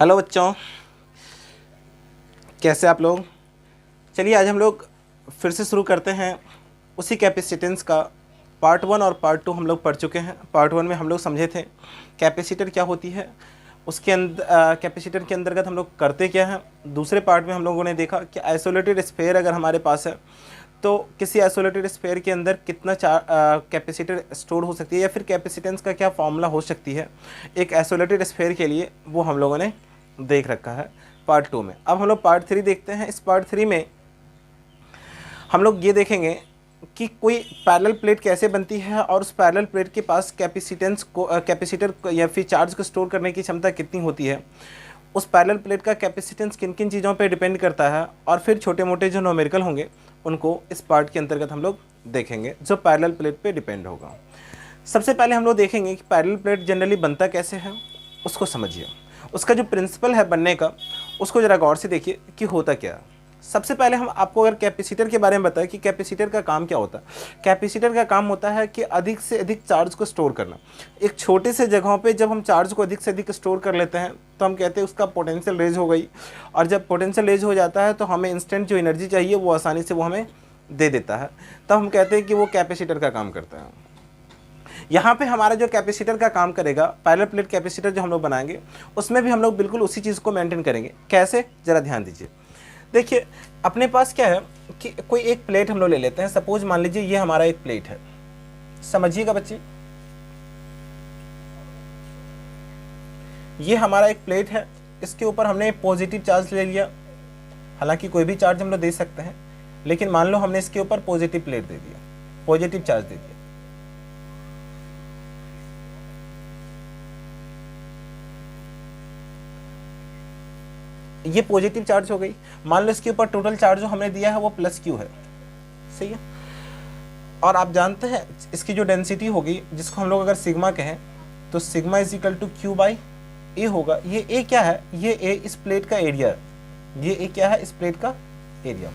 Hello बच्चों, कैसे आप लोग। चलिए आज हम लोग फिर से शुरू करते हैं उसी कैपेसिटेंस का पार्ट 1 और पार्ट 2 हम लोग पढ़ चुके हैं। पार्ट 1 में हम लोग समझे थे कैपेसिटर क्या होती है, उसके अंदर कैपेसिटर के अंतर्गत हम लोग करते क्या हैं। दूसरे पार्ट में हम लोगों ने देखा कि आइसोलेटेड स्फीयर अगर हमारे पास है तो किसी आइसोलेटेड स्फीयर के अंदर कितना कैपेसिटर स्टोर हो सकती है या फिर कैपेसिटेंस का क्या फॉर्मूला हो सकती है एक आइसोलेटेड स्फीयर के लिए, वो हम लोगों ने देख रखा है पार्ट 2 में। अब हम लोग पार्ट 3 देखते हैं। इस पार्ट 3 में हम लोग ये देखेंगे कि कोई पैरेलल प्लेट कैसे बनती है और उस पैरेलल प्लेट के पास कैपेसिटर या फिर चार्ज को स्टोर करने की क्षमता कितनी होती है, उस पैरेलल प्लेट का कैपेसिटेंस किन किन चीज़ों पे डिपेंड करता है, और फिर छोटे मोटे जो न्यूमेरिकल होंगे उनको इस पार्ट के अंतर्गत हम लोग देखेंगे जो पैरेलल प्लेट पे डिपेंड होगा। सबसे पहले हम लोग देखेंगे कि पैरेलल प्लेट जनरली बनता कैसे है, उसको समझिए। उसका जो प्रिंसिपल है बनने का, उसको ज़रा गौर से देखिए कि होता क्या है। सबसे पहले हम आपको अगर कैपेसिटर के बारे में बताएं कि कैपेसिटर का काम क्या होता है। कैपेसिटर का काम होता है कि अधिक से अधिक चार्ज को स्टोर करना। एक छोटे से जगहों पे जब हम चार्ज को अधिक से अधिक स्टोर कर लेते हैं तो हम कहते हैं उसका पोटेंशियल रेज हो गई, और जब पोटेंशियल रेज हो जाता है तो हमें इंस्टेंट जो एनर्जी चाहिए वो आसानी से वो हमें दे देता है, तब हम कहते हैं कि वो कैपेसिटर का काम करता है। यहाँ पे हमारा जो कैपेसिटर का काम करेगा, पैरेलल प्लेट कैपेसिटर जो हम लोग बनाएंगे उसमें भी हम लोग बिल्कुल उसी चीज़ को मेंटेन करेंगे। कैसे, ज़रा ध्यान दीजिए। देखिए अपने पास क्या है कि कोई एक प्लेट हम लोग ले लेते हैं। सपोज मान लीजिए ये हमारा एक प्लेट है, समझिएगा बच्चे, ये हमारा एक प्लेट है। इसके ऊपर हमने पॉजिटिव चार्ज ले लिया, हालांकि कोई भी चार्ज हम लोग दे सकते हैं, लेकिन मान लो हमने इसके ऊपर पॉजिटिव प्लेट दे दिया, पॉजिटिव चार्ज दे दिया। ये पॉजिटिव चार्ज हो गई। मान लो इसके ऊपर टोटल चार्ज जो हमने दिया है वो प्लस क्यू है, सही है। और आप जानते हैं इसकी जो डेंसिटी होगी, जिसको हम लोग अगर सिग्मा कहें तो sigma is equal to q by a होगा। ये ए क्या है, ये ए इस प्लेट का एरिया है, ये ए क्या है, इस प्लेट का एरिया।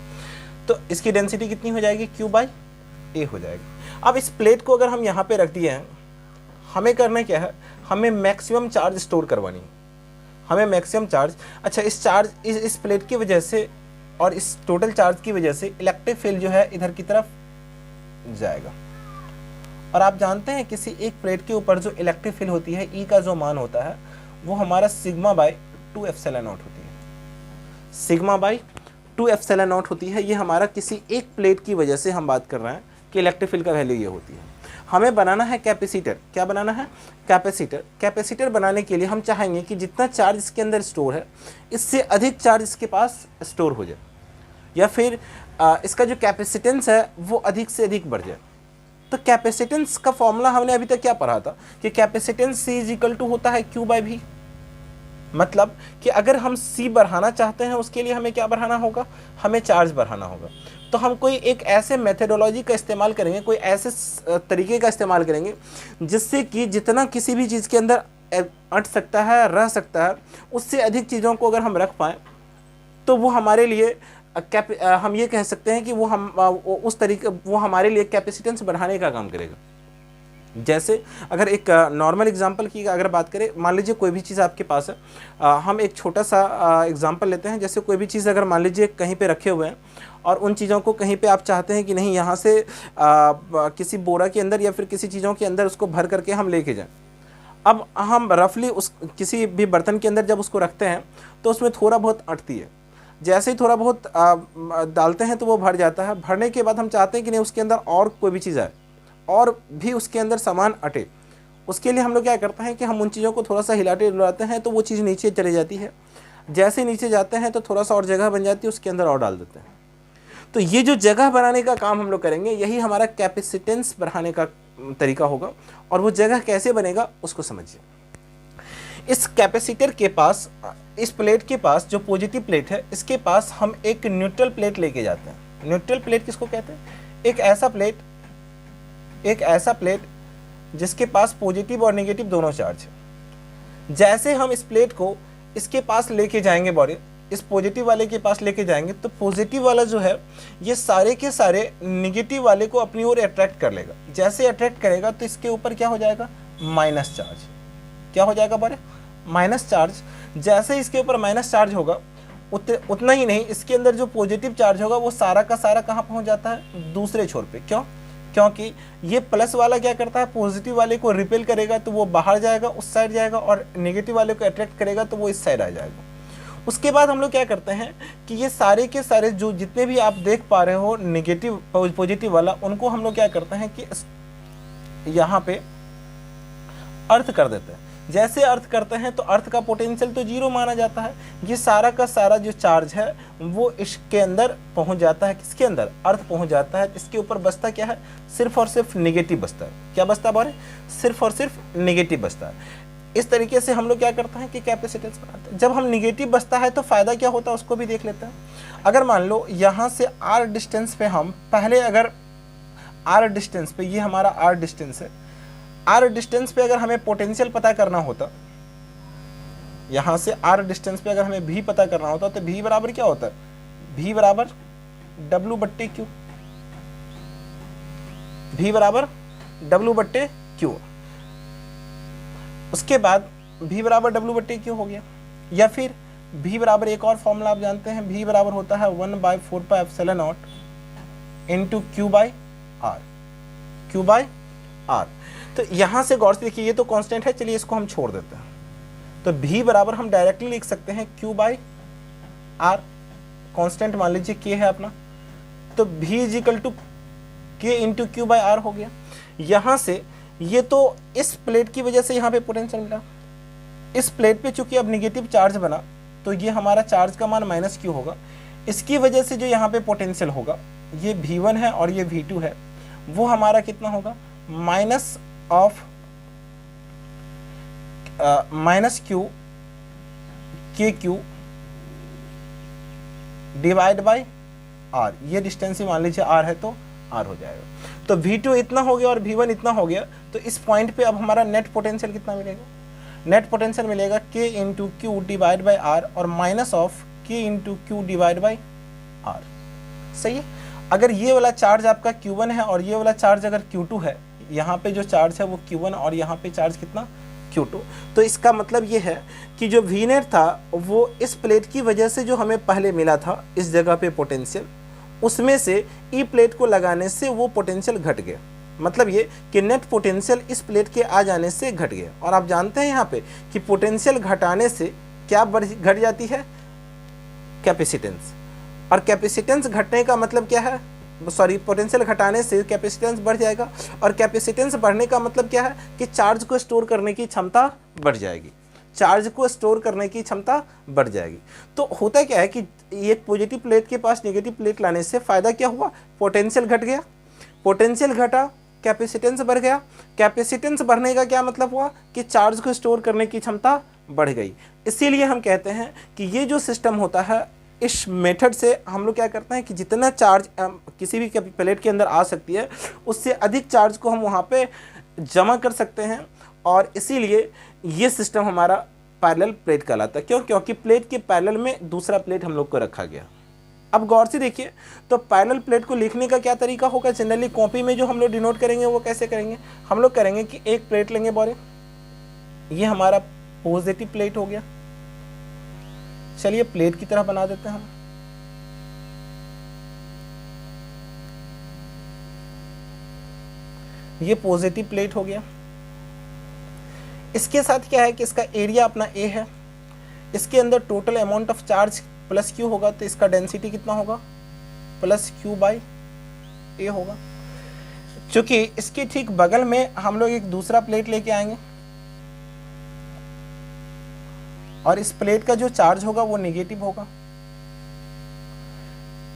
तो इसकी डेंसिटी कितनी हो जाएगी, क्यू बाई ए हो जाएगी। अब इस प्लेट को अगर हम यहाँ पे रख दिए हैं, हमें करना क्या है, हमें मैक्सिमम चार्ज स्टोर करवानी है, हमें मैक्सिमम चार्ज। अच्छा, इस प्लेट की वजह से और इस टोटल चार्ज की वजह से इलेक्ट्रिक फील्ड जो है इधर की तरफ जाएगा। और आप जानते हैं किसी एक प्लेट के ऊपर जो इलेक्ट्रिक फील्ड होती है, ई का जो मान होता है वो हमारा सिग्मा बाई 2 एप्सिलॉन नॉट होती है, सिग्मा बाई 2 एप्सिलॉन नॉट होती है। ये हमारा किसी एक प्लेट की वजह से हम बात कर रहे हैं कि इलेक्ट्रिक फील्ड का वैल्यू ये होती है। हमें बनाना है कैपेसिटर। क्या बनाना है, कैपेसिटर। कैपेसिटर बनाने के लिए हम चाहेंगे कि जितना चार्ज इसके अंदर स्टोर है इससे अधिक चार्ज इसके पास स्टोर हो जाए, या फिर इसका जो कैपेसिटेंस है वो अधिक से अधिक बढ़ जाए। तो कैपेसिटेंस का फॉर्मूला हमने अभी तक क्या पढ़ा था कि capacitance C is equal to होता है Q बाई V। मतलब कि अगर हम C बढ़ाना चाहते हैं उसके लिए हमें क्या बढ़ाना होगा, हमें चार्ज बढ़ाना होगा। तो हम कोई एक ऐसे मेथडोलॉजी का इस्तेमाल करेंगे, कोई ऐसे तरीके का इस्तेमाल करेंगे जिससे कि जितना किसी भी चीज़ के अंदर अट सकता है, रह सकता है, उससे अधिक चीज़ों को अगर हम रख पाएँ तो वो हमारे लिए हम ये कह सकते हैं कि वो हमारे लिए कैपेसिटेंस बढ़ाने का काम करेगा। जैसे अगर एक नॉर्मल एग्जांपल की अगर बात करें, मान लीजिए कोई भी चीज़ आपके पास है, हम एक छोटा सा एग्जांपल लेते हैं। जैसे कोई भी चीज़ अगर मान लीजिए कहीं पे रखे हुए हैं और उन चीज़ों को कहीं पे आप चाहते हैं कि नहीं यहाँ से किसी बोरा के अंदर या फिर किसी चीज़ों के अंदर उसको भर करके हम लेके जाएं। अब हम रफली उस किसी भी बर्तन के अंदर जब उसको रखते हैं तो उसमें थोड़ा बहुत अटती है। जैसे ही थोड़ा बहुत डालते हैं तो वो भर जाता है। भरने के बाद हम चाहते हैं कि नहीं उसके अंदर और कोई भी चीज़ आए और भी उसके अंदर सामान अटे। उसके लिए हम लोग क्या करते हैं कि हम उन चीज़ों को थोड़ा सा हिलाते डुलाते हैं तो वो चीज़ नीचे चली जाती है। जैसे नीचे जाते हैं तो थोड़ा सा और जगह बन जाती है, उसके अंदर और डाल देते हैं। तो ये जो जगह बनाने का काम हम लोग करेंगे, यही हमारा कैपेसिटेंस बढ़ाने का तरीका होगा। और वो जगह कैसे बनेगा उसको समझिए। इस कैपेसिटर के पास, इस प्लेट के पास जो पॉजिटिव प्लेट है, इसके पास हम एक न्यूट्रल प्लेट लेके जाते हैं। न्यूट्रल प्लेट किसको कहते हैं, एक ऐसा प्लेट जिसके पास पॉजिटिव और नेगेटिव दोनों चार्ज है। जैसे हम इस प्लेट को इसके पास लेके जाएंगे, बॉडी इस पॉजिटिव वाले के पास लेके जाएंगे, तो पॉजिटिव वाला जो है ये सारे के सारे नेगेटिव वाले को अपनी ओर अट्रैक्ट कर लेगा। जैसे अट्रैक्ट करेगा तो इसके ऊपर क्या हो जाएगा, माइनस चार्ज। क्या हो जाएगा बारे, माइनस चार्ज, जैसे इसके ऊपर माइनस चार्ज होगा उतना ही नहीं, इसके अंदर जो पॉजिटिव चार्ज होगा वो सारा का सारा कहाँ पहुँच जाता है, दूसरे छोर पे। क्यों? क्योंकि ये प्लस वाला क्या करता है, पॉजिटिव वाले को रिपेल करेगा तो वो बाहर जाएगा, उस साइड जाएगा, और नेगेटिव वाले को अट्रैक्ट करेगा तो वो इस साइड आ जाएगा। उसके बाद हम लोग क्या करते हैं कि ये सारे के सारे जो जितने भी आप देख पा रहे हो नेगेटिव पॉजिटिव वाला, उनको हम लोग क्या करते हैं कि यहाँ पे अर्थ कर देते हैं। जैसे अर्थ करते हैं तो अर्थ का पोटेंशियल तो जीरो माना जाता है। ये सारा का सारा जो चार्ज है वो इसके अंदर पहुंच जाता है। किसके अंदर? अर्थ पहुंच जाता है। इसके ऊपर बचता क्या है? सिर्फ और सिर्फ नेगेटिव बचता है। क्या बचता है बारे? सिर्फ और सिर्फ नेगेटिव बचता है। इस तरीके से हम लोग क्या करते हैं कि कैपेसिटेंस बनाते हैं। जब हम नेगेटिव बचता है तो फायदा क्या होता है उसको भी देख लेते हैं। अगर मान लो यहाँ से आर डिस्टेंस पे हम पहले, अगर आर डिस्टेंस पे, ये हमारा आर डिस्टेंस है, आर डिस्टेंस पे अगर हमें पोटेंशियल पता करना होता, यहाँ से आर डिस्टेंस पे अगर हमें भी पता करना होता तो भी बराबर क्या होता है? भी बराबर डब्ल्यू बट्टे क्यू। भी बराबर डब्ल्यू बट्टे क्यू। उसके बाद भी बराबर डब्ल्यू बट्टे क्यू हो गया। या फिर भी बराबर एक और फॉर्मूला आप जानते हैं, भी बराबर होता है 1/4πε0 into q by r. Q by r. तो यहां से गौर से देखिए, ये तो कांस्टेंट है, चलिए इसको हम छोड़ देते हैं। तो भी बराबर हम डायरेक्टली लिख सकते हैं क्यू बाई आर। कांस्टेंट मान लीजिए के है अपना, तो भी इज इक्वल टू के इंटू क्यू बाई आर हो गया। यहां से ये तो इस प्लेट की वजह से यहाँ पे पोटेंशियल मिला। इस प्लेट पे चूंकि अब निगेटिव चार्ज बना तो ये हमारा चार्ज का मान माइनस क्यू होगा। इसकी वजह से जो यहाँ पे पोटेंशियल होगा, ये V1 है और ये V2 है, वो हमारा कितना होगा? माइनस ऑफ माइनस क्यू के क्यू डिवाइड बाई आर। ये डिस्टेंस ही मान लीजिए आर है तो आर हो जाएगा। तो V2 इतना हो गया और V1 इतना हो गया। तो इस पॉइंट पे अब हमारा नेट पोटेंशियल कितना मिलेगा? नेट पोटेंशियल मिलेगा K into q divide by r और minus of K into q divide by r. सही है। अगर ये वाला चार्ज आपका Q1 है और ये वाला चार्ज अगर Q2 है, यहाँ पे जो चार्ज है वो Q1 और यहाँ पे चार्ज कितना? Q2। तो इसका मतलब ये है कि जो V नेट था वो इस प्लेट की वजह से जो हमें पहले मिला था इस जगह पे पोटेंशियल, उसमें से ई प्लेट को लगाने से वो पोटेंशियल घट गया। मतलब ये कि नेट पोटेंशियल इस प्लेट के आ जाने से घट गया। और आप जानते हैं यहाँ पे कि पोटेंशियल घटाने से क्या घट जाती है? कैपेसिटेंस। और कैपेसिटेंस घटने का मतलब क्या है? सॉरी, पोटेंशियल घटाने से कैपेसिटेंस बढ़ जाएगा। और कैपेसिटेंस बढ़ने का मतलब क्या है? कि चार्ज को स्टोर करने की क्षमता बढ़ जाएगी। चार्ज को स्टोर करने की क्षमता बढ़ जाएगी। तो होता क्या है कि एक पॉजिटिव प्लेट के पास नेगेटिव प्लेट लाने से फायदा क्या हुआ? पोटेंशियल घट गया। पोटेंशियल घटा, कैपेसिटेंस बढ़ गया। कैपेसिटेंस बढ़ने का क्या मतलब हुआ? कि चार्ज को स्टोर करने की क्षमता बढ़ गई। इसीलिए हम कहते हैं कि ये जो सिस्टम होता है, इस मेथड से हम लोग क्या करते हैं कि जितना चार्ज किसी भी प्लेट के अंदर आ सकती है, उससे अधिक चार्ज को हम वहाँ पे जमा कर सकते हैं। और इसीलिए ये सिस्टम हमारा पैरेलल प्लेट कहलाता है। क्यों? क्योंकि प्लेट के पैरेलल में दूसरा प्लेट हम लोग को रखा गया। अब गौर से देखिए, तो पैरेलल प्लेट को लिखने का क्या तरीका होगा? जनरली कॉपी में जो हम लोग डिनोट करेंगे वो कैसे करेंगे? हम लोग करेंगे कि एक प्लेट लेंगे बोले, ये हमारा पॉजिटिव प्लेट हो गया। चलिए प्लेट की तरह बना देते हैं हम। ये पॉजिटिव प्लेट हो गया। इसके साथ क्या है कि इसका एरिया अपना A है। इसके अंदर total amount of charge plus Q होगा, तो इसका डेंसिटी कितना होगा? प्लस Q बाई A होगा। चूंकि इसके ठीक बगल में हम लोग एक दूसरा प्लेट लेके आएंगे और इस प्लेट का जो चार्ज होगा वो नेगेटिव होगा,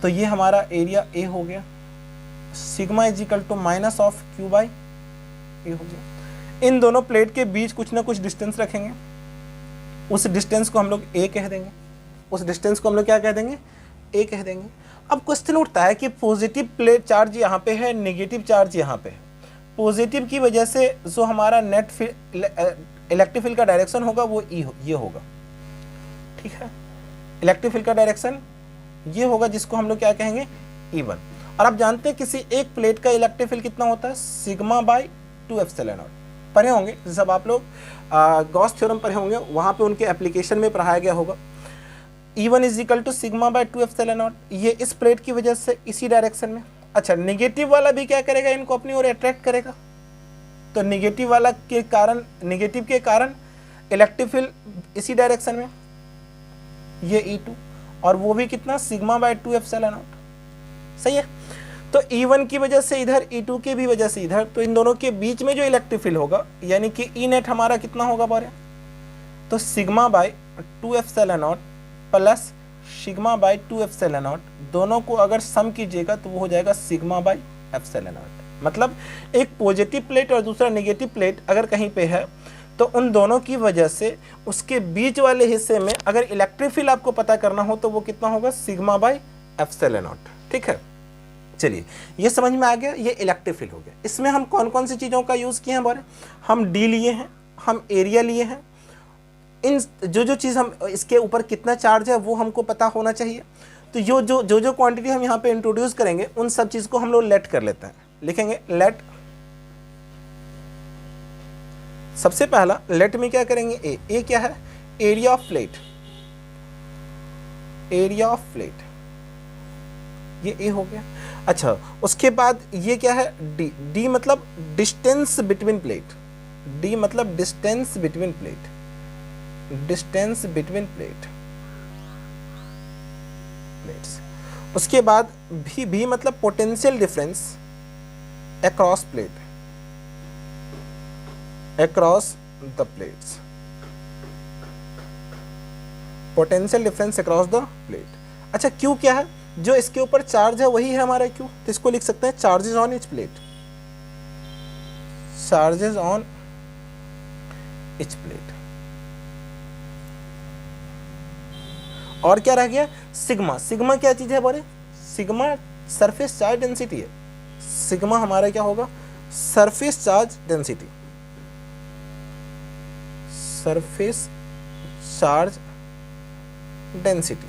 तो ये हमारा एरिया A हो गया। Sigma is equal to minus of Q by A हो गया। इन दोनों प्लेट के बीच कुछ ना कुछ डिस्टेंस रखेंगे, उस डिस्टेंस को हम लोग A कह देंगे। उस डिस्टेंस को हम लोग क्या कह देंगे? A कह देंगे। अब क्वेश्चन उठता है कि पॉजिटिव प्लेट चार्ज यहाँ पे है, नेगेटिव चार्ज यहाँ पे है। पॉजिटिव की वजह से जो हमारा नेट इलेक्ट्रिक फील्ड का डायरेक्शन होगा वो ये होगा। ठीक है, इलेक्ट्रिक फील्ड का डायरेक्शन ये होगा, जिसको हम लोग क्या कहेंगे? E1। और आप जानते हैं किसी एक प्लेट का इलेक्ट्रिक फील्ड कितना होता है? Sigma by 2 epsilon not. पढ़े होंगे, जब आप लोग गॉस थ्योरम पढ़े होंगे वहाँ पे उनके एप्लीकेशन में पढ़ाया गया होगा। E1 is equal to sigma by 2 epsilon naught, ये इस प्लेट की वजह से इसी डायरेक्शन में। अच्छा, निगेटिव वाला भी क्या करेगा, इनको अपनी ओर अट्रैक्ट करेगा, तो निगेटिव वाला के कारण, निगेटिव के कारण इलेक्ट्रिक फील्ड इसी डायरेक्शन में, ये E2, और वो भी कितना, सिग्मा बाय 2 एप्सिलॉन नॉट। सही है, तो E1 की वजह से इधर, E2 की भी वजह से इधर, तो इन दोनों के बीच में जो इलेक्ट्रिक फील्ड होगा यानी कि E नेट हमारा कितना होगा बारे, तो sigma by 2 epsilon not plus sigma by 2 epsilon not, दोनों को अगर सम कीजिएगा तो वो हो जाएगा सिग्मा बाय एप्सिलॉन नॉट। मतलब एक पॉजिटिव प्लेट और दूसरा नेगेटिव प्लेट अगर कहीं पे है तो उन दोनों की वजह से उसके बीच वाले हिस्से में अगर इलेक्ट्रिक फील्ड आपको पता करना हो तो वो कितना होगा, सिग्मा बाय एप्सिलॉन नॉट। ठीक है, चलिए ये समझ में आ गया, ये इलेक्ट्रिक फील्ड हो गया। इसमें हम कौन कौन सी चीज़ों का यूज़ किए हैं बारे, हम डी लिए हैं, हम एरिया लिए हैं, इन जो चीज़ हम इसके ऊपर कितना चार्ज है वो हमको पता होना चाहिए। तो जो क्वांटिटी हम यहाँ पे इंट्रोड्यूस करेंगे उन सब चीज़ को हम लोग लेट कर लेते हैं, लिखेंगे लेट। सबसे पहला लेट में क्या करेंगे, ए क्या है, area of plate, area of plate, ये ए हो गया। अच्छा, उसके बाद ये क्या है, डी, डी मतलब डिस्टेंस बिटवीन प्लेट, डी मतलब distance between plate, distance between plates. उसके बाद भी मतलब potential difference across plate, across the plates, potential difference across the plate. अच्छा, क्यू क्या है, जो इसके ऊपर चार्ज है वही है हमारा क्यू, तो इसको लिख सकते हैं charges on etch plate, charges on etch plate. और क्या रह गया, सिग्मा, सिग्मा क्या चीज है बोले, सिग्मा सरफेस चार्ज डेंसिटी है, सिग्मा हमारा क्या होगा, surface charge density, surface charge density.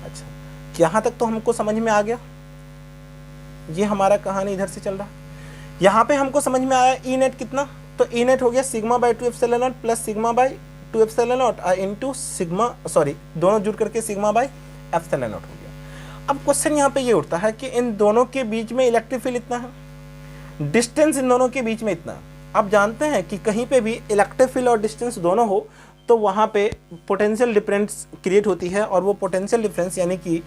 अच्छा, यहां तक तो हमको समझ में आ गया, ये हमारा कहानी इधर से चल रहा। यहां पे हमको समझ में आया ई नेट कितना, तो ई नेट हो गया sigma by 2 epsilon not plus sigma by 2 epsilon not into sigma, sorry दोनों जुड़ करके सिग्मा बाय एप्सिलॉन नॉट हो गया। अब क्वेश्चन यहाँ पे ये उठता है कि इन दोनों के बीच में इलेक्ट्रिक फील्ड इतना है, डिस्टेंस इन दोनों के बीच में इतना है। आप जानते हैं कि कहीं पे भी इलेक्ट्रिक फील्ड और डिस्टेंस दोनों हो तो वहाँ पे पोटेंशियल डिफरेंस क्रिएट होती है, और वो पोटेंशियल डिफरेंस यानी कि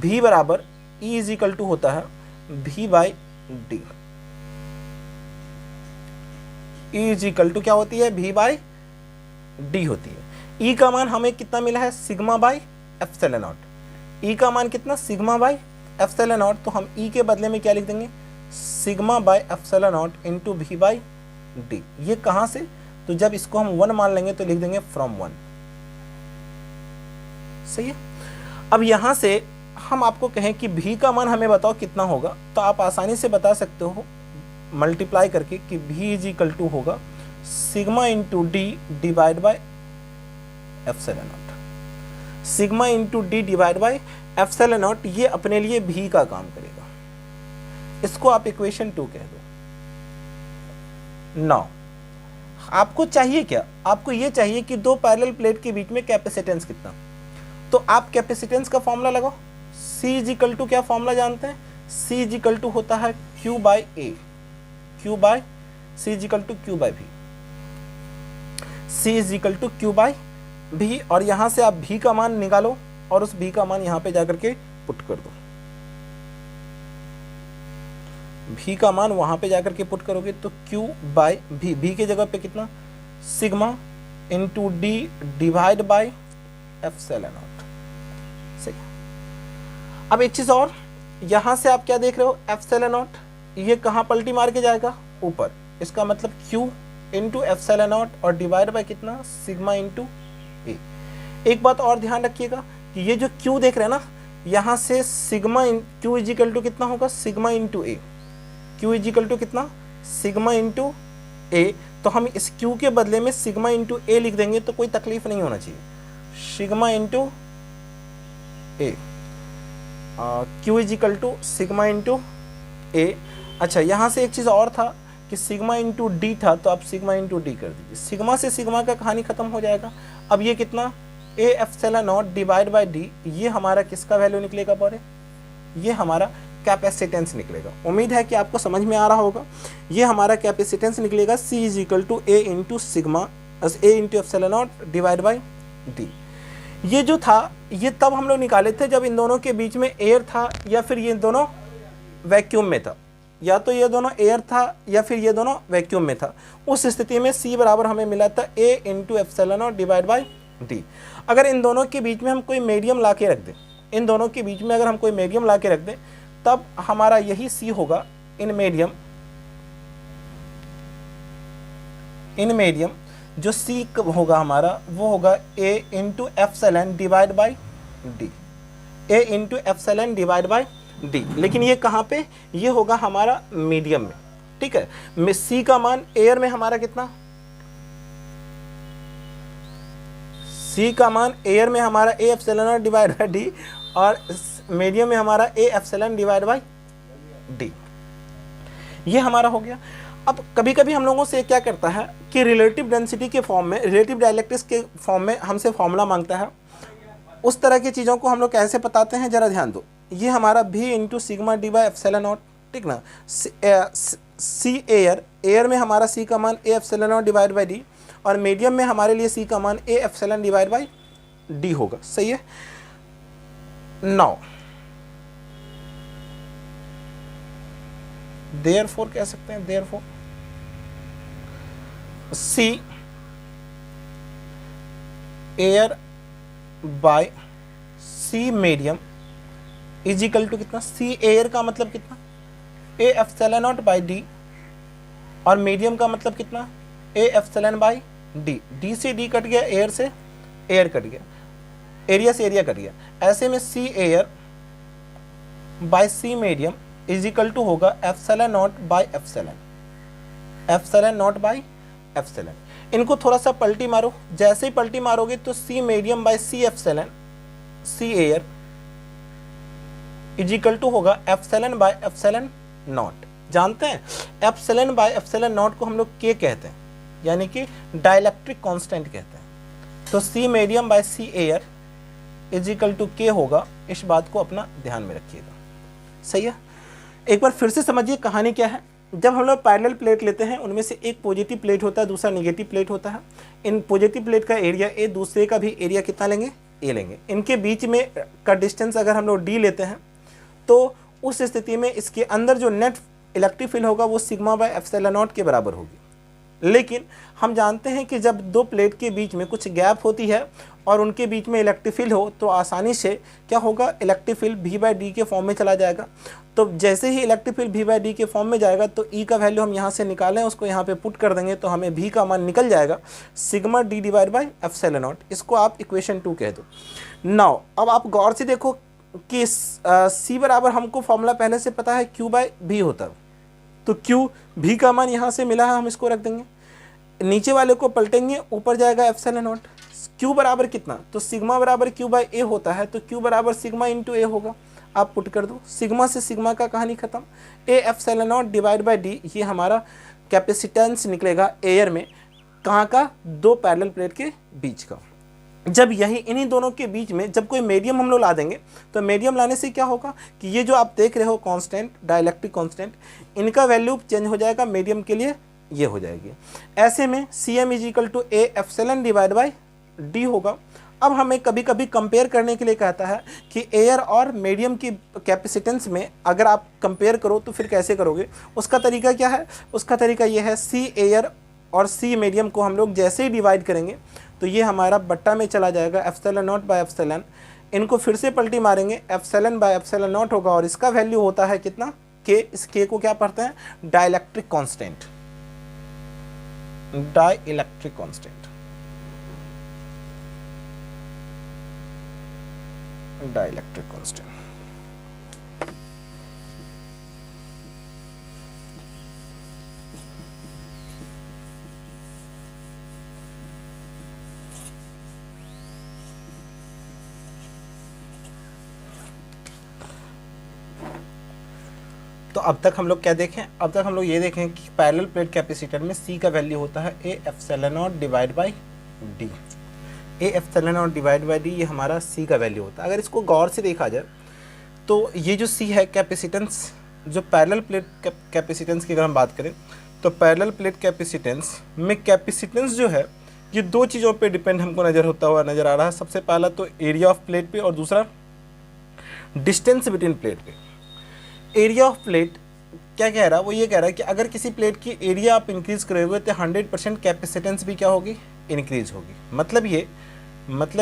V बराबर E इज इक्वल टू होता है V by D. E is equal to क्या होती है, V बाई डी होती है। E का मान हमें कितना मिला है, sigma by epsilon not. E का मान कितना, सिग्मा बाई एप्सिलॉन नॉट, तो हम E के बदले में क्या लिख देंगे, sigma by epsilon not into V by D. ये कहाँ से, तो जब इसको हम 1 मान लेंगे तो लिख देंगे फ्रॉम 1। सही है। अब यहां से हम आपको कहें कि V का मान हमें बताओ कितना होगा, तो आप आसानी से बता सकते हो मल्टीप्लाई करके कि V इज इक्वल टू होगा sigma into D divide by epsilon not. Sigma into D divide by epsilon naught, ये अपने लिए V का काम करेगा, इसको आप इक्वेशन 2 कह दो। नाउ आपको चाहिए क्या, आपको ये चाहिए कि दो पैरेलल प्लेट के बीच में कैपेसिटेंस कितना, तो आप कैपेसिटेंस का फॉर्मूला लगाओ। C इज इक्वल टू क्या फॉर्मूला जानते हैं, C इज इक्वल टू होता है Q by A, Q by C is equal to Q by V, C is equal to Q by V, और यहां से आप V का मान निकालो और उस V का मान यहां पे जाकर के पुट कर दो। V का मान वहां पे जाकर के पुट करोगे तो Q बाई V, V के जगह पे कितना, sigma into D divide by epsilon not. सही। अब एक चीज और, यहां से आप क्या देख रहे हो, एप्सिलॉन नॉट, ये कहां पलटी मार के जाएगा, ऊपर, इसका मतलब Q इंटू एप्सिलॉन नॉट और डिवाइड बाई कितना, सिग्मा इंटू ए। एक बात और ध्यान रखिएगा कि ये जो Q देख रहे हैं ना, यहां से sigma Q is equal to कितना होगा, sigma into A, Q is equal to कितना, सिग्मा इंटू ए, तो हम इस Q के बदले में सिग्मा इंटू ए लिख देंगे तो कोई तकलीफ नहीं होना चाहिए, sigma into A, Q is equal to sigma into a. अच्छा, यहाँ से एक चीज़ और था कि सिग्मा इंटू डी था, तो आप सिग्मा इंटू डी कर दीजिए, सिग्मा से सिग्मा का कहानी खत्म हो जाएगा। अब ये कितना, A epsilon naught divide by D, ये हमारा किसका वैल्यू निकलेगा बॉरे, ये हमारा कैपेसिटेंस निकलेगा। उम्मीद है कि आपको समझ में आ रहा होगा। ये हमारा कैपेसिटेंस निकलेगा C is equal to A into sigma A into epsilon naught divide by D. ये जो था ये तब हम लोग निकाले थे जब इन दोनों के बीच में एयर था या फिर ये दोनों वैक्यूम में था, या तो ये दोनों एयर था या फिर ये दोनों वैक्यूम में था। उस स्थिति में C बराबर हमें मिला था A into epsilon naught divide by D. अगर इन दोनों के बीच में हम कोई मीडियम ला के रख दें, इन दोनों के बीच में अगर हम कोई मीडियम ला के रख दें, तब हमारा यही C होगा इन मीडियम जो C होगा हमारा वो होगा A into epsilon divide by D, A into epsilon divide by D. लेकिन ये कहाँ पे, ये होगा हमारा मीडियम में, ठीक है। C का मान एयर में हमारा कितना, C का मान एयर में हमारा A epsilon naught divide by D और मीडियम में हमारा A epsilon divide by D. ये हमारा हो गया। अब कभी कभी हम लोगों से क्या करता है कि रिलेटिव डेंसिटी के फॉर्म में, रिलेटिव डाइलेक्ट्रिक्स के फॉर्म में हमसे फॉर्मूला मांगता है। उस तरह की चीज़ों को हम लोग कैसे बताते हैं जरा ध्यान दो। ये हमारा V into sigma D by epsilon not, ठीक ना। C एयर में हमारा C का मान A epsilon naught divide by D और मीडियम में हमारे लिए C का मान A epsilon divide by D होगा, सही है। नाउ देयरफॉर कह सकते हैं, therefore C air by C medium is equal to कितना, C एयर का मतलब कितना A epsilon naught by D और मीडियम का मतलब कितना A epsilon by D. D से डी कट गया, एयर से एयर कट गया, एरिया से एरिया कट गया। ऐसे में C air by C medium is equal to होगा epsilon naught by epsilon, epsilon naught by epsilon. इनको थोड़ा सा पलटी मारो, जैसे ही पलटी मारोगे तो C medium by C epsilon, C air is equal to होगा एप्सिलॉन बाय एप्सिलॉन नॉट। जानते हैं एप्सिलॉन बाय एप्सिलॉन नॉट को हम लोग K कहते हैं, यानी कि डाइलेक्ट्रिक कांस्टेंट कहते हैं। तो C medium by C air is equal to K होगा। इस बात को अपना ध्यान में रखिएगा, सही है। एक बार फिर से समझिए कहानी क्या है। जब हम लोग पैरेलल प्लेट लेते हैं, उनमें से एक पॉजिटिव प्लेट होता है, दूसरा नेगेटिव प्लेट होता है। इन पॉजिटिव प्लेट का एरिया A, दूसरे का भी एरिया कितना लेंगे, A लेंगे। इनके बीच में का डिस्टेंस अगर हम लोग D लेते हैं तो उस स्थिति में इसके अंदर जो नेट इलेक्ट्रिक फील्ड होगा वो सिग्मा बाय एप्सिलॉन नॉट के बराबर होगी। लेकिन हम जानते हैं कि जब दो प्लेट के बीच में कुछ गैप होती है और उनके बीच में इलेक्ट्रिक फील्ड हो तो आसानी से क्या होगा, electric field V by D के फॉर्म में चला जाएगा। तो जैसे ही electric field V by D के फॉर्म में जाएगा तो E का वैल्यू हम यहाँ से निकालें, उसको यहाँ पे पुट कर देंगे तो हमें V का मान निकल जाएगा sigma D divide by epsilon not. इसको आप इक्वेशन 2 कह दो। नाउ अब आप गौर से देखो कि C बराबर हमको फॉर्मूला पहले से पता है Q बाई V होता है, तो Q V का मान यहाँ से मिला है, हम इसको रख देंगे, नीचे वाले को पलटेंगे, ऊपर जाएगा एप्सिलॉन नॉट। Q बराबर कितना, तो सिग्मा बराबर Q बाई A होता है, तो Q बराबर सिग्मा इंटू A होगा। आप पुट कर दो, सिग्मा से सिग्मा का कहानी खत्म। A epsilon naught divide by D, ये हमारा कैपेसिटेंस निकलेगा एयर में, कहाँ का, दो पैरेलल प्लेट के बीच का। जब यही इन्हीं दोनों के बीच में जब कोई मीडियम हम लोग ला देंगे तो मीडियम लाने से क्या होगा कि ये जो आप देख रहे हो कांस्टेंट, डाइलेक्ट्रिक कांस्टेंट, इनका वैल्यू चेंज हो जाएगा, मीडियम के लिए ये हो जाएगी। ऐसे में Cm is equal to A epsilon divide by D होगा। अब हमें कभी कभी कंपेयर करने के लिए कहता है कि एयर और मीडियम की कैपेसिटेंस में अगर आप कंपेयर करो तो फिर कैसे करोगे, उसका तरीका क्या है, उसका तरीका ये है C एयर और C मीडियम को हम लोग जैसे ही डिवाइड करेंगे तो ये हमारा बट्टा में चला जाएगा एप्सिलॉन नॉट बाय एप्सिलॉन। इनको फिर से पलटी मारेंगे, एप्सिलॉन बाय एप्सिलॉन नॉट होगा और इसका वैल्यू होता है कितना, K। इस K को क्या पढ़ते हैं, dielectric constant, dielectric constant, dielectric constant. तो अब तक हम लोग क्या देखें, अब तक हम लोग ये देखें कि पैरेलल प्लेट कैपेसिटर में C का वैल्यू होता है A epsilon naught divide by D। A epsilon naught divide by D ये हमारा C का वैल्यू होता है। अगर इसको गौर से देखा जाए तो ये जो C है कैपेसिटेंस, जो पैरेलल प्लेट कैपेसिटेंस की अगर हम बात करें तो पैरेलल प्लेट कैपेसिटेंस में कैपेसिटेंस जो है ये दो चीज़ों पे डिपेंड हमको नज़र आ रहा है। सबसे पहला तो एरिया ऑफ प्लेट पे और दूसरा डिस्टेंस बिटवीन प्लेट पे। एरिया ऑफ प्लेट क्या कह रहा है, वो ये कह रहा है कि अगर किसी प्लेट की एरिया आप इंक्रीज़ करोगे तो 100% कैपेसिटेंस भी क्या होगी, इंक्रीज होगी। मतलब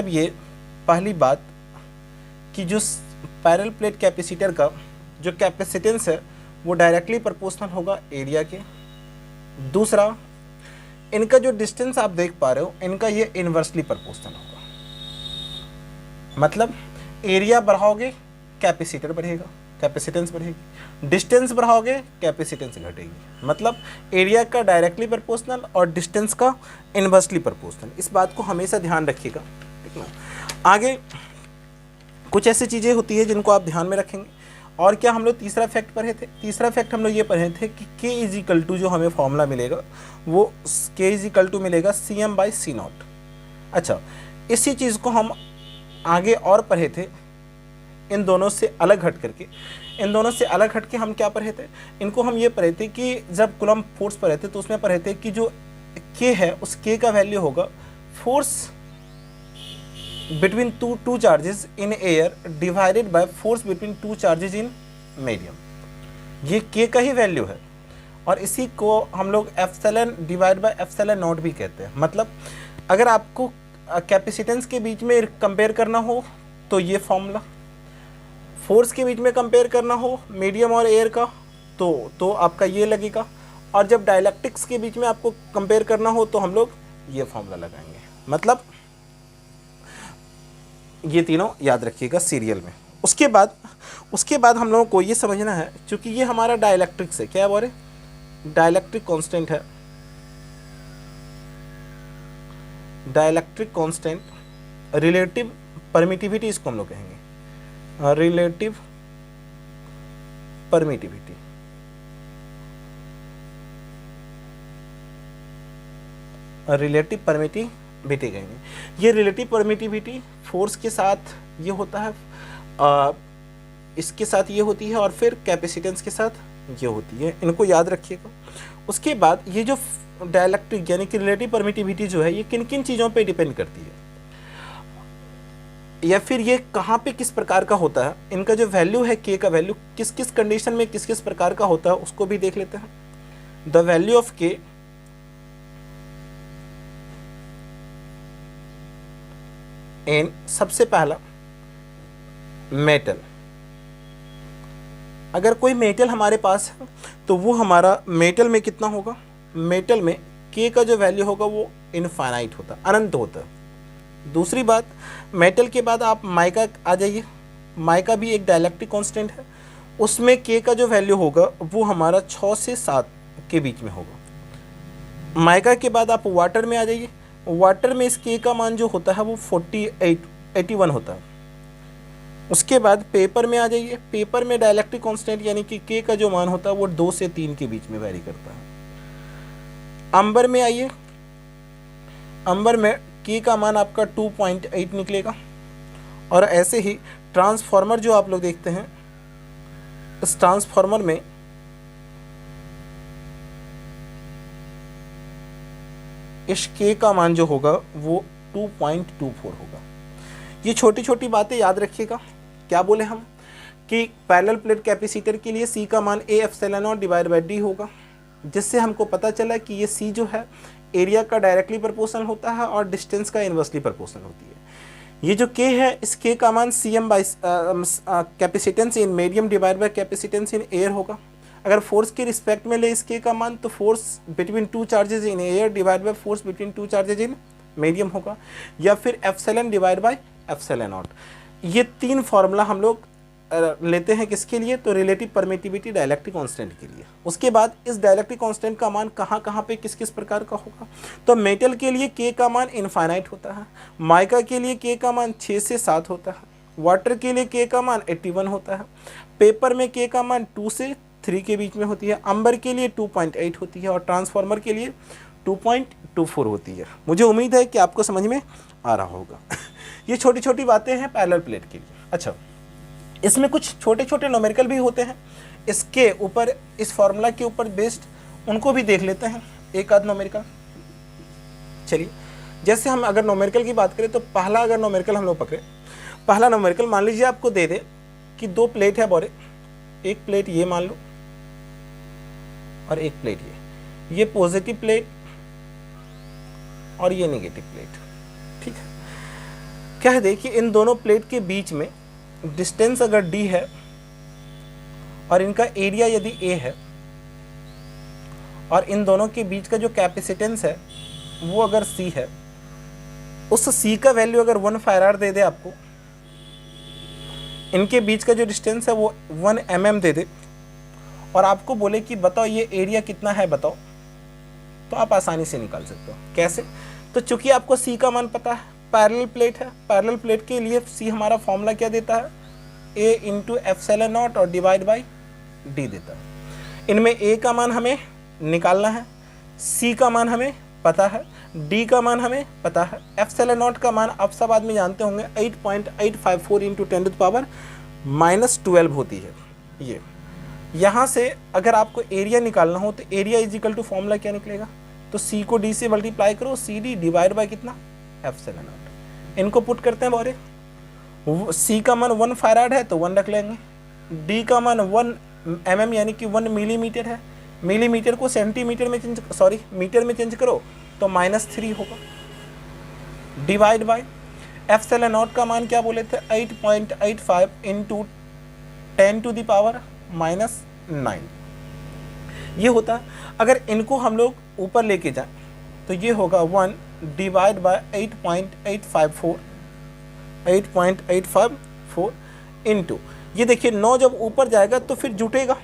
ये पहली बात कि जो पैरेलल प्लेट कैपेसिटर का जो कैपेसिटेंस है वो डायरेक्टली प्रोपोर्शनल होगा एरिया के। दूसरा, इनका जो डिस्टेंस आप देख पा रहे हो इनका ये इन्वर्सली प्रोपोर्शनल होगा। मतलब एरिया बढ़ाओगे कैपेसिटर बढ़ेगा, कैपेसिटेंस बढ़ेगी, डिस्टेंस बढ़ाओगे कैपेसिटेंस घटेगी। मतलब एरिया का डायरेक्टली प्रोपोर्शनल और डिस्टेंस का इन्वर्सली प्रोपोर्शनल। इस बात को हमेशा ध्यान रखिएगा, ठीक ना। आगे कुछ ऐसी चीज़ें होती है जिनको आप ध्यान में रखेंगे। और क्या हम लोग तीसरा फैक्ट पढ़े थे, तीसरा फैक्ट हम लोग ये पढ़े थे कि K इज इक्वल टू जो हमें फॉर्मूला मिलेगा वो K इज इक्वल टू मिलेगा CM बाई C नॉट। अच्छा, इसी चीज़ को हम आगे और पढ़े थे इन दोनों से अलग हट करके। इन दोनों से अलग हट के हम क्या पढ़े थे, इनको हम ये पढ़े थे कि जब कूलम्ब फोर्स पढ़े थे तो उसमें पढ़े थे कि जो K है उस K का वैल्यू होगा force between two charges in air divided by force between two charges in medium. ये K का ही वैल्यू है और इसी को हम लोग epsilon divide by epsilon not भी कहते हैं। मतलब अगर आपको कैपेसिटेंस के बीच में कंपेयर करना हो तो ये फॉर्मूला, फोर्स के बीच में कंपेयर करना हो मीडियम और एयर का तो आपका ये लगेगा, और जब डायलैक्ट्रिक्स के बीच में आपको कंपेयर करना हो तो हम लोग ये फॉर्मूला लगाएंगे। मतलब ये तीनों याद रखिएगा सीरियल में। उसके बाद हम लोगों को ये समझना है, क्योंकि ये हमारा डायलैक्ट्रिक्स है, क्या बोले, डायलैक्ट्रिक कांस्टेंट है। डायलैक्ट्रिक कांस्टेंट, रिलेटिव परमिटिविटी इसको हम लोग कहेंगे, रिलेटिव परमिटिविटी। रिलेटिव परमिटिविटी कहेंगे। ये रिलेटिव परमिटिविटी फोर्स के साथ ये होता है, इसके साथ ये होती है और फिर कैपेसिटेंस के साथ ये होती है, इनको याद रखिएगा। उसके बाद ये जो डायलैक्ट्रिक यानी कि रिलेटिव परमिटिविटी जो है ये किन किन चीज़ों पे डिपेंड करती है या फिर ये कहाँ पे किस प्रकार का होता है, इनका जो वैल्यू है K का वैल्यू किस किस कंडीशन में किस किस प्रकार का होता है उसको भी देख लेते हैं। द वैल्यू ऑफ K इन, सबसे पहला मेटल। अगर कोई मेटल हमारे पास है तो वो हमारा मेटल में कितना होगा, मेटल में K का जो वैल्यू होगा वो इनफाइनाइट होता है, अनंत होता है। दूसरी बात, मेटल के बाद आप माइका आ जाइए, माइका भी एक डायलैक्ट्रिक कांस्टेंट है, उसमें K का जो वैल्यू होगा वो हमारा 6 से 7 के बीच में होगा। माइका के बाद आप वाटर में आ जाइए, वाटर में इस K का मान जो होता है वो 81 होता है। उसके बाद पेपर में आ जाइए, पेपर में डायलैक्ट्रिक कांस्टेंट यानी कि K का जो मान होता है वो 2 से 3 के बीच में वैरी करता है। अंबर में आइए, अंबर में K का मान आपका 2.8 निकलेगा। और ऐसे ही ट्रांसफार्मर जो आप लोग देखते हैं, इस ट्रांसफार्मर में इस K का मान जो होगा वो 2.24 होगा। ये छोटी छोटी बातें याद रखिएगा। क्या बोले हम कि पैरेलल प्लेट कैपेसिटर के लिए C का मान A epsilon naught divide by D होगा, जिससे हमको पता चला कि ये C जो है एरिया का डायरेक्टली प्रोपोर्शनल होता है और डिस्टेंस का इन्वर्सली प्रोपोर्शनल होती है। ये जो K है इस K का मान CM by capacitance in medium divide by capacitance in air होगा। अगर फोर्स के रिस्पेक्ट में ले इस K का मान तो force between two charges in air divide by force between two charges in medium होगा, या फिर epsilon divide by epsilon naught. ये 3 फार्मूला हम लोग लेते हैं किसके लिए, तो रिलेटिव परमिटिविटी डायलैक्ट्रिक कांस्टेंट के लिए। उसके बाद इस डायलैक्ट्रिक कांस्टेंट का मान कहाँ कहाँ पे किस किस प्रकार का होगा, तो मेटल के लिए K का मान इनफाइनाइट होता है, माइका के लिए K का मान 6 से 7 होता है, वाटर के लिए K का मान 81 होता है, पेपर में K का मान 2 से 2.3 के बीच में होती है, अंबर के लिए 2.8 होती है और ट्रांसफार्मर के लिए 2.24 होती है। मुझे उम्मीद है कि आपको समझ में आ रहा होगा। ये छोटी छोटी बातें हैं पैरेलल प्लेट के लिए। अच्छा, इसमें कुछ छोटे छोटे न्यूमेरिकल भी होते हैं, इसके ऊपर, इस फॉर्मूला के ऊपर बेस्ड, उनको भी देख लेते हैं एक आध न्यूमेरिकल। चलिए, जैसे हम अगर न्यूमेरिकल की बात करें तो पहला अगर न्यूमेरिकल हम लोग पकड़े, पहला न्यूमेरिकल मान लीजिए आपको दे दे कि 2 प्लेट है बोरे, एक प्लेट ये मान लो और एक प्लेट ये पॉजिटिव प्लेट और ये नेगेटिव प्लेट। ठीक है, क्या है देखिए, इन दोनों प्लेट के बीच में डिस्टेंस अगर d है और इनका एरिया यदि a है और इन दोनों के बीच का जो कैपेसिटेंस है वो अगर c है, उस c का वैल्यू अगर 1 फैराड दे दे आपको, इनके बीच का जो डिस्टेंस है वो 1 mm दे दे और आपको बोले कि बताओ ये एरिया कितना है बताओ, तो आप आसानी से निकाल सकते हो। कैसे? तो चूंकि आपको c का मान पता है, पैरेलल प्लेट है, पैरेलल प्लेट के लिए c हमारा फॉर्मूला क्या देता है, a इंटू एप्सिलॉन नॉट और डिवाइड बाई d देता है। इनमें a का मान हमें निकालना है, c का मान हमें पता है, d का मान हमें पता है, एप्सिलॉन नॉट का मान आप सब आदमी जानते होंगे 8.854 इंटू 10 टू द पावर -12 होती है। ये यहाँ से अगर आपको एरिया निकालना हो तो area is equal to formula क्या निकलेगा, तो c को d से मल्टीप्लाई करो, CD डिवाइड बाय कितना, एप्सिलॉन नॉट। इनको पुट करते हैं बारे, c का मान 1 फैराड है तो 1 रख लेंगे, d का मान 1 mm यानी कि 1 मिलीमीटर है, मिलीमीटर को सेंटीमीटर में मीटर में चेंज करो तो -3 होगा, डिवाइड बाय एप्सिलॉन नॉट का मान क्या बोले थे, 8.85 इंटू 10 टू द पावर -9 ये होता है। अगर इनको हम लोग ऊपर लेके जाएं तो ये होगा 1 डिवाइड बाय 8.854 इंटू, ये देखिए 9 जब ऊपर जाएगा तो फिर जुटेगा,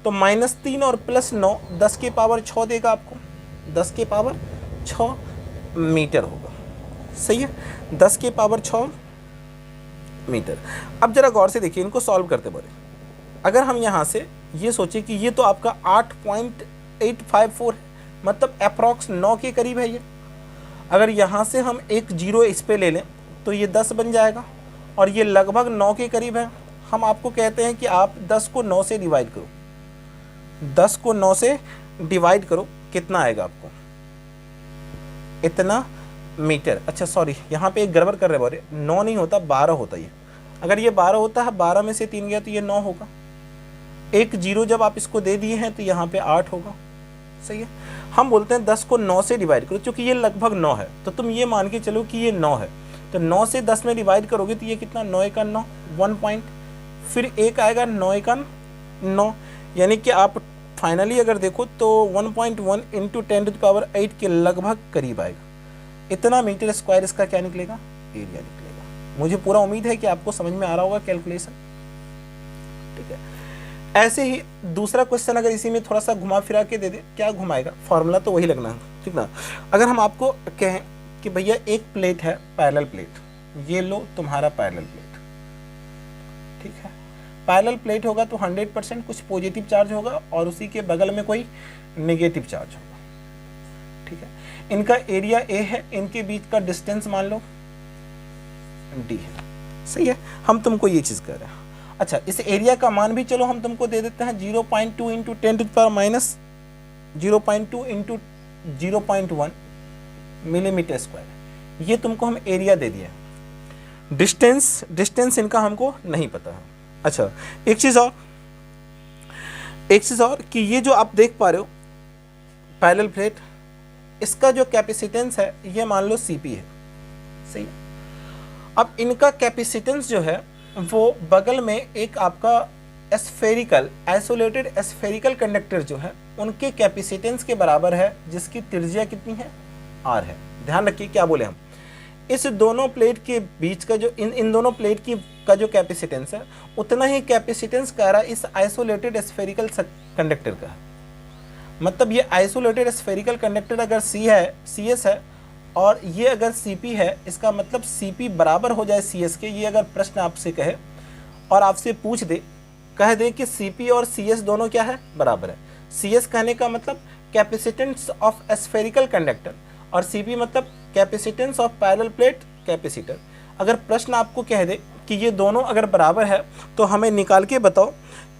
तो -3 और +9 10 के पावर 6 देगा आपको, 10 के पावर 6 मीटर होगा। सही है, 10 के पावर 6 मीटर। अब जरा गौर से देखिए, इनको सॉल्व करते बोले, अगर हम यहाँ से ये सोचे कि ये तो आपका 8.854 है, मतलब अप्रॉक्स 9 के करीब है ये, अगर यहाँ से हम एक जीरो इस पे ले लें तो ये 10 बन जाएगा और ये लगभग 9 के करीब है। हम आपको कहते हैं कि आप 10 को 9 से डिवाइड करो, 10 को 9 से डिवाइड करो, कितना आएगा आपको, इतना मीटर। अच्छा सॉरी, यहाँ पे एक गड़बड़ कर रहे बोले, 9 नहीं होता 12 होता ये, अगर ये 12 होता है, 12 में से 3 गया तो ये 9 होगा, एक जीरो जब आप इसको दे दिए हैं तो यहाँ पे 8 होगा। सही है, हम बोलते हैं 10 को 9 से डिवाइड करो, क्योंकि ये लगभग 9 है तो तुम ये मान के चलो कि ये 9 है, तो 9 से 10 में डिवाइड करोगे तो ये कितना, 9 एक 9, 1 पॉइंट, फिर एक आएगा 9 एक 9, यानी कि आप फाइनली अगर देखो तो 1.1 इंटू 10 टू द पावर 8 के लगभग करीब आएगा। इतना मीटर स्क्वायर इसका क्या निकलेगा, एरिया निकलेगा। मुझे पूरा उम्मीद है कि आपको समझ में आ रहा होगा कैलकुलेशन। ठीक है, ऐसे ही दूसरा क्वेश्चन अगर इसी में थोड़ा सा घुमा फिरा के दे दे, क्या घुमाएगा, फॉर्मूला तो वही लगना है। ठीक ना, अगर हम आपको कहें कि भैया एक प्लेट है पैरेलल प्लेट, ये लो तुम्हारा पैरेलल प्लेट, ठीक है, पैरेलल प्लेट होगा तो 100% कुछ पॉजिटिव चार्ज होगा और उसी के बगल में कोई नेगेटिव चार्ज होगा। ठीक है, इनका एरिया A है, इनके बीच का डिस्टेंस मान लो D है। सही है, हम तुमको ये चीज़ कर रहे हैं। अच्छा, इस एरिया का मान भी चलो हम तुमको दे देते हैं 0.2 into 10 to the power -0.2 into 0.1 millimetre square, ये तुमको हम एरिया दे दिया। डिस्टेंस इनका हमको नहीं पता है। अच्छा, एक चीज़ और कि ये जो आप देख पा रहे हो पैरेलल प्लेट, इसका जो कैपेसिटेंस है ये मान लो Cp है। सही है, अब इनका कैपेसिटेंस जो है वो बगल में एक आपका एस्फेरिकल आइसोलेटेड एस्फेरिकल कंडक्टर जो है उनके कैपेसिटेंस के बराबर है, जिसकी त्रिज्या कितनी है, R है। ध्यान रखिए क्या बोले हम, इस दोनों प्लेट के बीच का जो इन दोनों प्लेट की का जो कैपेसिटेंस है उतना ही कैपेसिटेंस कह रहा है इस आइसोलेटेड एस्फेरिकल कंडक्टर का है। मतलब ये आइसोलेटेड स्फेरिकल कंडक्टर अगर CS है और ये अगर Cp है, इसका मतलब Cp बराबर हो जाए CS के। ये अगर प्रश्न आपसे कहे और आपसे पूछ दे कह दे कि Cp और Cs दोनों क्या है, बराबर है। Cs कहने का मतलब कैपेसिटेंस ऑफ स्फेरिकल कंडक्टर और Cp मतलब capacitance of parallel plate capacitor. अगर प्रश्न आपको कह दे कि ये दोनों अगर बराबर है तो हमें निकाल के बताओ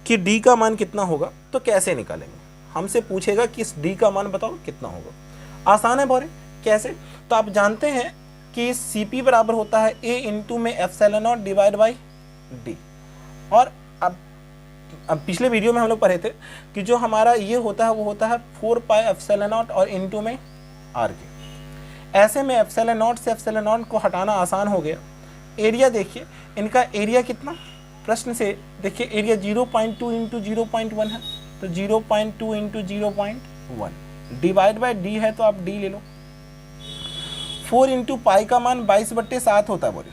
कि D का मान कितना होगा, तो कैसे निकालेंगे? हमसे पूछेगा कि इस D का मान बताओ कितना होगा। आसान है बोरे, कैसे? तो आप जानते हैं कि Cp बराबर होता है A इंटू में epsilon naught divide by D। और अब पिछले वीडियो में हम लोग पढ़े थे कि जो हमारा ये होता है वो होता है 4 पाई एप्सिलॉन नॉट और इंटू में R के। ऐसे में एप्सिलॉन नॉट से एप्सिलॉन नॉट को हटाना आसान हो गया। एरिया देखिए, इनका एरिया कितना, प्रश्न से देखिए एरिया 0.2 इंटू 0.1 है, तो 0.2 इंटू 0.1 डिवाइड बाई D है तो आप D ले लो। 4 इंटू पाई का मान 22/7 होता है बोले,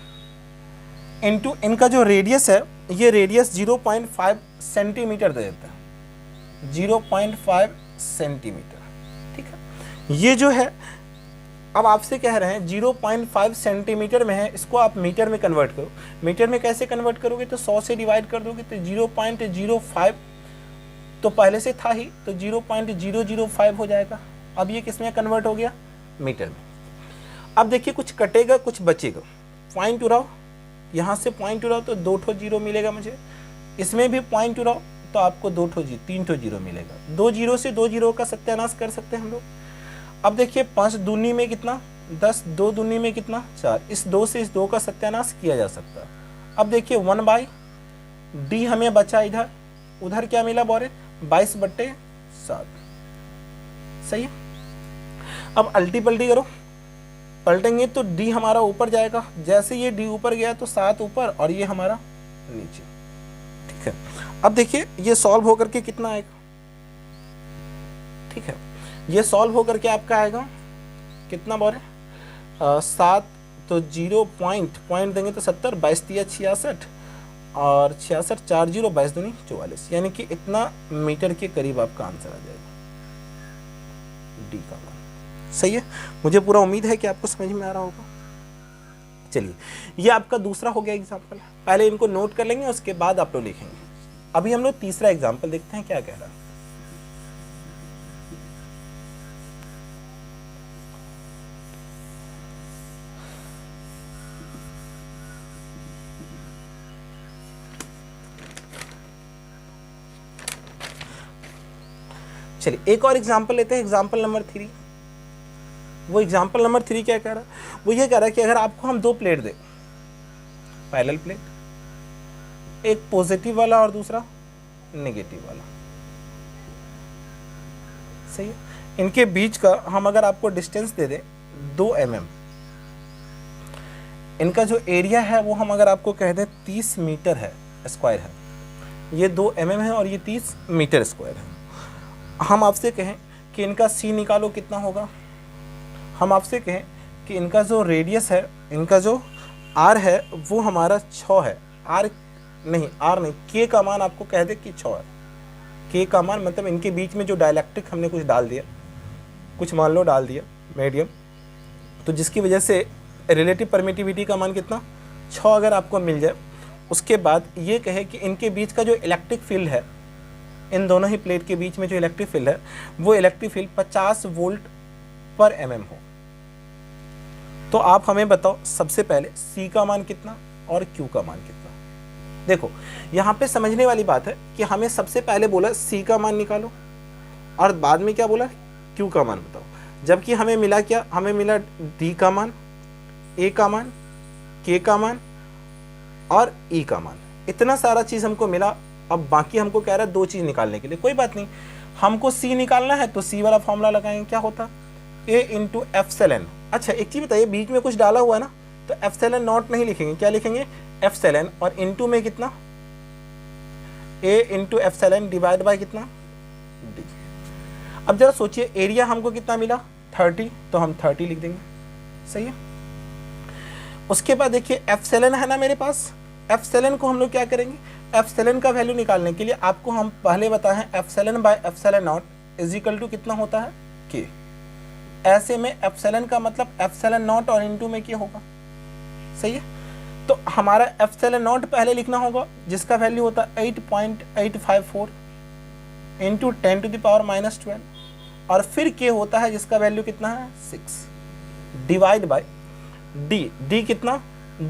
इंटू इनका जो रेडियस है, ये रेडियस 0.5 सेंटीमीटर दे देता है, 0.5 सेंटीमीटर, ठीक है। ये जो है अब आपसे कह रहे हैं 0.5 सेंटीमीटर में है, इसको आप मीटर में कन्वर्ट करो। मीटर में कैसे कन्वर्ट करोगे, तो 100 से डिवाइड कर दोगे तो 0.05 तो पहले से था ही, तो 0.005 हो जाएगा। अब ये किस में कन्वर्ट हो गया, मीटर में। अब देखिए कुछ कटेगा कुछ बचेगा, पॉइंट उड़ाओ, यहाँ से पॉइंट उड़ाओ तो 2 ठो जीरो मिलेगा मुझे, इसमें भी पॉइंट उड़ाओ तो आपको 3 ठो जीरो मिलेगा। 2 जीरो से 2 जीरो का सत्यानाश कर सकते हैं हम लोग। अब देखिए 5 दूनी में कितना 10, 2 दूनी में कितना 4, इस 2 से इस 2 का सत्यानाश किया जा सकता है। अब देखिए 1/D हमें बचा, इधर उधर क्या मिला बोरे, 22/7, सही है। अब अल्टी पल्टी करो, पलटेंगे तो D हमारा ऊपर जाएगा, जैसे ये D ऊपर गया तो 7 ऊपर और ये हमारा नीचे, ठीक है। अब देखिए ये सॉल्व होकर के कितना आएगा, ठीक है, ये सॉल्व होकर के आपका आएगा कितना बोले 7, तो 0 पॉइंट देंगे तो 70, 22 तिया 66 और 66 4 0 22 दूनी 44, यानी कि इतना मीटर के करीब आपका आंसर आ जाएगा D का मान। सही है, मुझे पूरा उम्मीद है कि आपको समझ में आ रहा होगा। चलिए ये आपका दूसरा हो गया एग्जाम्पल, पहले इनको नोट कर लेंगे उसके बाद आप लोग लिखेंगे। अभी हम लोग तीसरा एग्जाम्पल देखते हैं क्या कह रहा है। चलिए एक और एग्जाम्पल लेते हैं, एग्जाम्पल नंबर 3। वो एग्जाम्पल नंबर 3 क्या कह रहा है, वो ये कह रहा है कि अगर आपको हम 2 प्लेट दें, पैरेलल प्लेट, एक पॉजिटिव वाला और दूसरा नेगेटिव वाला, सही है, इनके बीच का हम अगर आपको डिस्टेंस दे दें 2 mm, इनका जो एरिया है वो हम अगर आपको कह दें 30 मीटर है स्क्वायर है, ये 2 mm है और ये 30 मीटर स्क्वायर है। हम आपसे कहें कि इनका C निकालो कितना होगा, हम आपसे कहें कि इनका जो रेडियस है, इनका जो R है वो हमारा 6 है, R नहीं K का मान आपको कह दे कि 6 है। K का मान मतलब इनके बीच में जो डाइलेक्ट्रिक हमने कुछ डाल दिया, कुछ मान लो डाल दिया मीडियम, तो जिसकी वजह से रिलेटिव परमिटिविटी का मान कितना 6 अगर आपको मिल जाए, उसके बाद ये कहे कि इनके बीच का जो इलेक्ट्रिक फील्ड है, इन दोनों ही प्लेट के बीच में जो इलेक्ट्रिक फील्ड है वो इलेक्ट्रिक फील्ड 50 वोल्ट पर mm हो, तो आप हमें बताओ सबसे पहले C का मान कितना और Q का मान कितना। देखो यहाँ पे समझने वाली बात है कि हमें सबसे पहले बोला C का मान निकालो और बाद में क्या बोला Q का मान बताओ, जबकि हमें मिला क्या, हमें मिला D का मान, A का मान, K का मान और E का मान, इतना सारा चीज़ हमको मिला। अब बाकी हमको कह रहा है 2 चीज़ निकालने के लिए, कोई बात नहीं, हमको C निकालना है तो C वाला फॉर्मूला लगाएंगे, क्या होता A इंटू एप्सिलॉन। अच्छा एक चीज़ बताइए, बीच में कुछ डाला हुआ है ना, तो एप्सिलॉन नॉट नहीं लिखेंगे, क्या लिखेंगे एप्सिलॉन, और इंटू में कितना A into epsilon divide by कितना D। अब जरा सोचिए एरिया हमको कितना मिला 30, तो हम 30 लिख देंगे, सही है। उसके बाद देखिए एप्सिलॉन है ना मेरे पास, एप्सिलॉन को हम लोग क्या करेंगे, एप्सिलॉन का वैल्यू निकालने के लिए आपको हम पहले बताए हैं epsilon by epsilon naught is equal to कितना होता है K। ऐसे में एप्सिलॉन का मतलब एप्सिलॉन नॉट और इंटू में K होगा, सही है। तो हमारा एप्सिलॉन नॉट पहले लिखना होगा जिसका वैल्यू होता है 8.854 इंटू 10⁻⁻12 और फिर के होता है जिसका वैल्यू कितना है 6 डिवाइड बाय डी कितना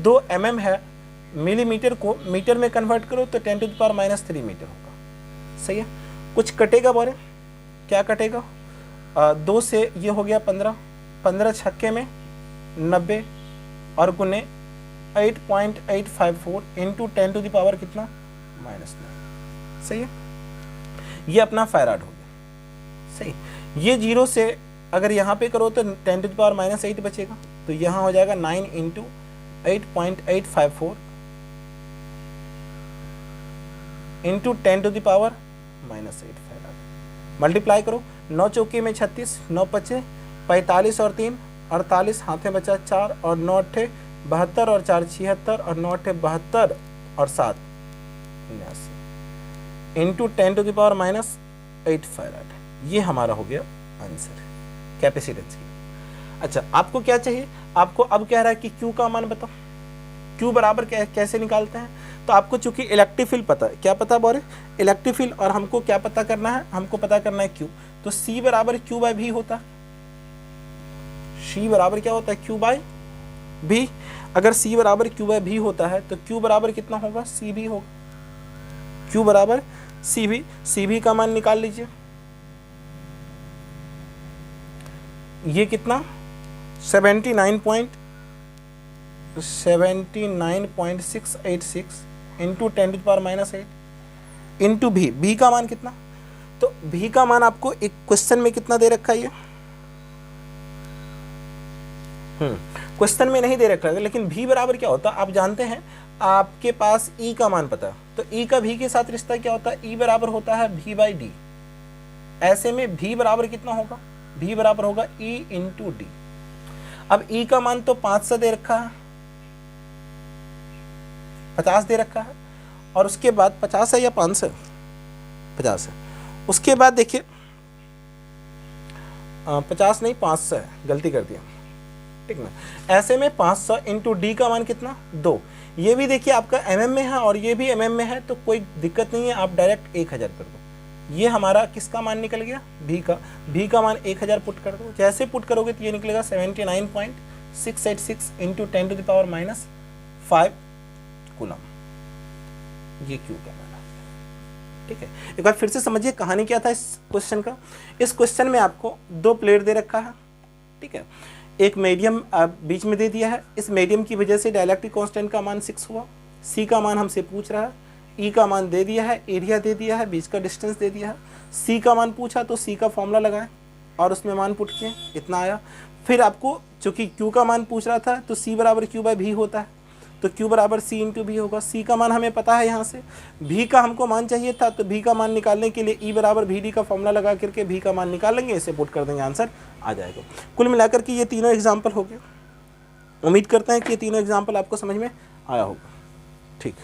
2 mm है, मिलीमीटर को मीटर में कन्वर्ट करो तो 10⁻³ मीटर होगा। सही है, कुछ कटेगा बोले, क्या कटेगा 2 से ये हो गया 15, 15 छक्के में 90 और गुने 8.854 इंटू 10⁻कितना -9। सही है, ये अपना फैराड हो गया। सही, ये 0 से अगर यहाँ पे करो तो 10⁻⁻8 बचेगा, तो यहाँ हो जाएगा 9 इंटू 8.854 इंटू 10⁻⁻8 फैराड। मल्टीप्लाई करो, 9 चौके में 36, 9 पचे 45 और 3 48, हाथ में बचा 4 और 9 अट्ठे 72 और 4 76 और 9 अट्ठे 72 और 7 79 इंटू 10⁻⁻8 फैराड। ये हमारा हो गया आंसर कैपेसिटेंस की। अच्छा, आपको क्या चाहिए, आपको अब कह रहा है कि Q का मान बताओ, Q बराबर कैसे निकालते हैं। तो आपको चूंकि इलेक्ट्रिक फील्ड पता है, क्या पता बोले इलेक्ट्रिक फील्ड, और हमको क्या पता करना है, हमको पता करना है Q। तो C बराबर Q बाय V होता है, C बराबर क्या होता है Q बाय V। अगर C बराबर Q बाय V होता है तो Q बराबर कितना होगा CV होगा, Q बराबर CV। CV का मान निकाल लीजिए, ये कितना 79.686 इंटू 10⁻⁻8 इंटू भी B का मान कितना। तो B का मान आपको एक क्वेश्चन में कितना दे रखा है, ये क्वेश्चन में नहीं दे रखा है, लेकिन V बराबर क्या होता है आप जानते हैं, आपके पास E का मान पता है, तो E का V के साथ रिश्ता क्या होता है, E बराबर होता है V बाई D। ऐसे में V बराबर कितना होगा, V बराबर होगा E इंटू डी। अब E का मान तो 500 दे रखा है, 50 दे रखा है, और उसके बाद 50 है या 500, 50 है। उसके बाद देखिए 50 नहीं 500 है, गलती कर दिया, ठीक ना। ऐसे में 500 इंटू डी का मान कितना 2। ये भी देखिए आपका mm में है और ये भी mm में है, तो कोई दिक्कत नहीं है, आप डायरेक्ट 1000 कर दो। ये हमारा किसका मान निकल गया, V का मान 1000 पुट कर दो। जैसे पुट करोगे तो ये निकलेगा 79.686 इंटू 10⁻⁻5 कूलम। ये Q का मान है, ठीक है। एक बार फिर से समझिए कहानी क्या था इस क्वेश्चन का। इस क्वेश्चन में आपको 2 प्लेट दे रखा है, ठीक है, एक मीडियम बीच में दे दिया है। इस मीडियम की वजह से डायइलेक्ट्रिक कांस्टेंट का मान 6 हुआ। C का मान हमसे पूछ रहा है, E का मान दे दिया है, एरिया दे दिया है, बीच का डिस्टेंस दे दिया है। C का मान पूछा तो C का फॉर्मूला लगाएं और उसमें मान पुट किए, इतना आया। फिर आपको चूंकि Q का मान पूछ रहा था तो C बराबर Q बाय V होता है, तो Q बराबर C इंटू V होगा। C का मान हमें पता है यहाँ से, V का हमको मान चाहिए था, तो V का मान निकालने के लिए E बराबर VD का फॉर्मूला लगा करके V का मान निकाल लेंगे, इसे पुट कर देंगे, आंसर आ जाएगा। कुल मिलाकर के ये तीनों एग्जाम्पल हो गए। उम्मीद करते हैं कि ये तीनों एग्जाम्पल आपको समझ में आया होगा, ठीक।